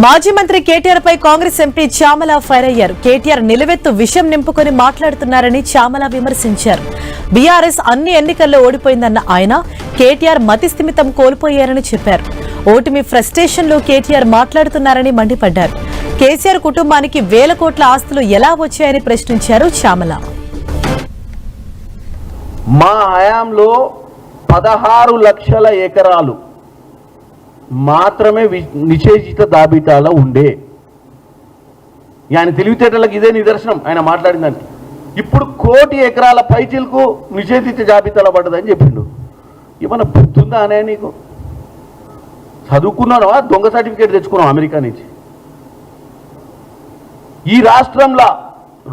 మాజీ మంత్రి కేటీఆర్ పై Congress MP Chamala fire అయ్యారు. కేటీఆర్ నిలవెత్తు విషయం నింపుకొని మాట్లాడుతున్నారని చామల విమర్శించారు. బీఆర్ఎస్ అన్ని ఎన్నికల్లో ఓడిపోయిందన్న ఆయన కేటీఆర్ మతి స్థిమితం కోల్పోయారని చెప్పారు. ఓటమి ఫ్రస్ట్రేషన్ లో కేటీఆర్ మాట్లాడుతున్నారని మండిపడ్డారు. కేసీఆర్ కుటుంబానికి వేల కోట్ల ఆస్తులు ఎలా వచ్చాయని ప్రశ్నించారు చామల. మా హయాంలో 16 లక్షల ఎకరాలు మాత్రమే నిషేధిత జాబితాలో ఉండే. ఆయన తెలివితేటలకు ఇదే నిదర్శనం. ఆయన మాట్లాడిందని ఇప్పుడు 1 కోటి ఎకరాల పైచిలకు నిషేధిత జాబితాలో పడ్డదని చెప్పిండు. ఏమన్నా బుద్ధుందా అనే నీకు? చదువుకున్నావా? దొంగ సర్టిఫికేట్ తెచ్చుకున్నావు అమెరికా నుంచి. ఈ రాష్ట్రంలో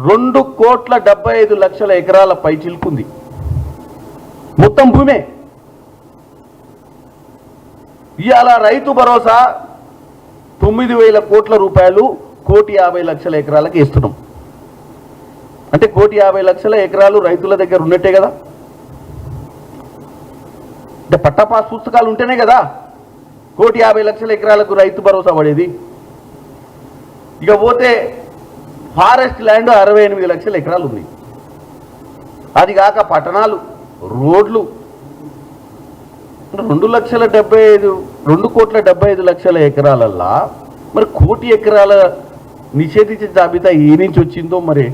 2,75,00,000 ఎకరాల పైచిలుకుంది. మొత్తం భూమే. ఇవాళ రైతు భరోసా 9,000 కోట్ల రూపాయలు 1,50,00,000 ఎకరాలకు ఇస్తున్నాం. అంటే 1,50,00,000 ఎకరాలు రైతుల దగ్గర ఉన్నట్టే కదా. అంటే పట్టాపాస్ పుస్తకాలు ఉంటేనే కదా 1,50,00,000 ఎకరాలకు రైతు భరోసా పడేది. ఇక పోతే ఫారెస్ట్ ల్యాండ్ 68 లక్షల ఎకరాలు ఉంది. అది కాక పట్టణాలు, రోడ్లు 2,75,00,000 ఎకరాలల్లా మరి 1 కోటి ఎకరాల నిషేధించిన జాబితా ఏ నుంచి వచ్చిందో మరి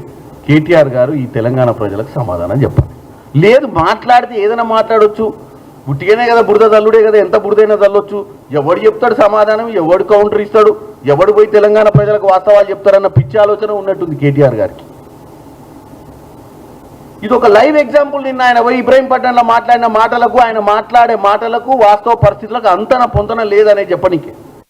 కేటీఆర్ గారు ఈ తెలంగాణ ప్రజలకు సమాధానం చెప్పాలి. లేదు మాట్లాడితే ఏదైనా మాట్లాడవచ్చు. ఉట్టిగానే కదా, బురద తల్లుడే కదా, ఎంత బురదైనా తల్లొచ్చు. ఎవడు చెప్తాడు సమాధానం, ఎవడు కౌంటర్ ఇస్తాడు, ఎవడు పోయి తెలంగాణ ప్రజలకు వాస్తవాలు చెప్తారన్న పిచ్చి ఆలోచన ఉన్నట్టుంది కేటీఆర్ గారికి. ఇది ఒక లైవ్ ఎగ్జాంపుల్. నిన్న ఆయన పోయి ఇబ్రహీంపట్నంలో మాట్లాడిన మాటలకు, ఆయన మాట్లాడే మాటలకు, వాస్తవ పరిస్థితులకు అంతన పొంతన లేదనే చెప్పనీకే.